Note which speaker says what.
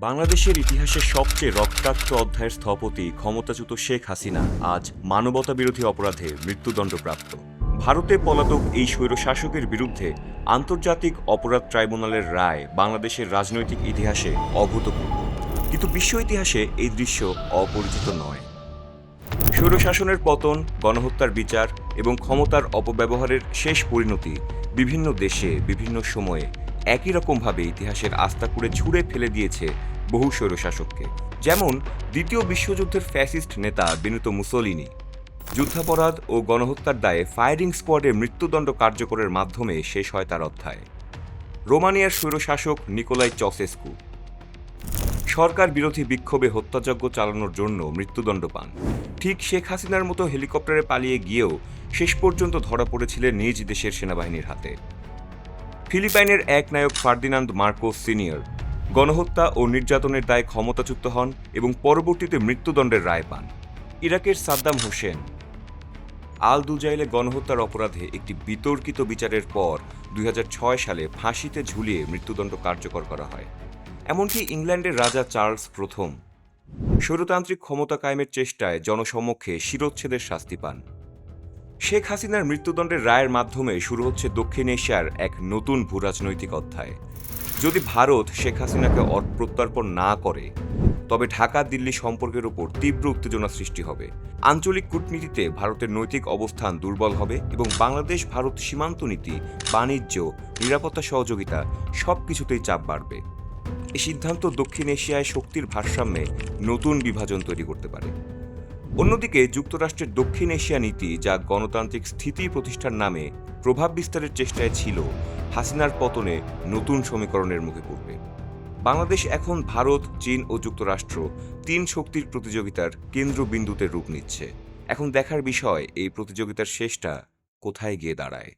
Speaker 1: বাংলাদেশের ইতিহাসের সবচেয়ে রক্তাক্ত অধ্যায়ের স্থপতি ক্ষমতাচ্যুত শেখ হাসিনা আজ মানবতাবিরোধী অপরাধে মৃত্যুদণ্ডপ্রাপ্ত। ভারতে পলাতক এই স্বৈরশাসকের বিরুদ্ধে আন্তর্জাতিক অপরাধ ট্রাইব্যুনালের রায় বাংলাদেশের রাজনৈতিক ইতিহাসে অভূতপূর্ব, কিন্তু বিশ্ব ইতিহাসে এই দৃশ্য অপরিচিত নয়। স্বৈরশাসনের পতন, গণহত্যার বিচার এবং ক্ষমতার অপব্যবহারের শেষ পরিণতি বিভিন্ন দেশে বিভিন্ন সময়ে একই রকমভাবে ইতিহাসের আস্তাকুড়ে ছুঁড়ে ফেলে দিয়েছে বহু স্বৈরশাসককে। যেমন দ্বিতীয় বিশ্বযুদ্ধের ফ্যাসিস্ট নেতা বেনিতো মুসোলিনি। যুদ্ধাপরাধ ও গণহত্যার দায়ে ফায়ারিং স্কোয়াডে মৃত্যুদণ্ড কার্যকরের মাধ্যমে শেষ হয় তার অধ্যায়। রোমানিয়ার স্বৈরশাসক নিকোলাই চসেস্কু সরকার বিরোধী বিক্ষোভে হত্যাযজ্ঞ চালানোর জন্য মৃত্যুদণ্ড পান। ঠিক শেখ হাসিনার মতো হেলিকপ্টারে পালিয়ে গিয়েও শেষ পর্যন্ত ধরা পড়েছিলেন নিজ দেশের সেনাবাহিনীর হাতে। ফিলিপাইনের এক নায়ক ফার্দিনান্দ মার্কোস সিনিয়র গণহত্যা ও নির্যাতনের দায়ে ক্ষমতাচ্যুত হন এবং পরবর্তীতে মৃত্যুদণ্ডের রায় পান। ইরাকের সাদ্দাম হোসেন আল দুজাইলে গণহত্যার অপরাধে একটি বিতর্কিত বিচারের পর 2006 সালে ফাঁসিতে ঝুলিয়ে মৃত্যুদণ্ড কার্যকর করা হয়। এমনকি ইংল্যান্ডের রাজা চার্লস প্রথম স্বৈরতান্ত্রিক ক্ষমতা কায়েমের চেষ্টায় জনসমক্ষে শিরোচ্ছেদের শাস্তি পান। শেখ হাসিনার মৃত্যুদণ্ডের রায়ের মাধ্যমে শুরু হচ্ছে দক্ষিণ এশিয়ার এক নতুন ভূরাজনৈতিক অধ্যায়। যদি ভারত শেখ হাসিনাকে প্রত্যর্পণ না করে, তবে ঢাকা দিল্লি সম্পর্কের উপর তীব্র উত্তেজনা সৃষ্টি হবে। আঞ্চলিক কূটনীতিতে ভারতের নৈতিক অবস্থান দুর্বল হবে এবং বাংলাদেশ ভারত সীমান্ত নীতি, বাণিজ্য, নিরাপত্তা সহযোগিতা সবকিছুতেই চাপ বাড়বে। এই সিদ্ধান্ত দক্ষিণ এশিয়ায় শক্তির ভারসাম্যে নতুন বিভাজন তৈরি করতে পারে। অন্যদিকে যুক্তরাষ্ট্রের দক্ষিণ এশিয়া নীতি, যা গণতান্ত্রিক স্থিতি প্রতিষ্ঠার নামে প্রভাব বিস্তারের চেষ্টায় ছিল, হাসিনার পতনে নতুন সমীকরণের মুখে পড়বে। বাংলাদেশ এখন ভারত, চীন ও যুক্তরাষ্ট্র তিন শক্তির প্রতিযোগিতার কেন্দ্রবিন্দুতে রূপ নিচ্ছে। এখন দেখার বিষয় এই প্রতিযোগিতার শেষটা কোথায় গিয়ে দাঁড়ায়।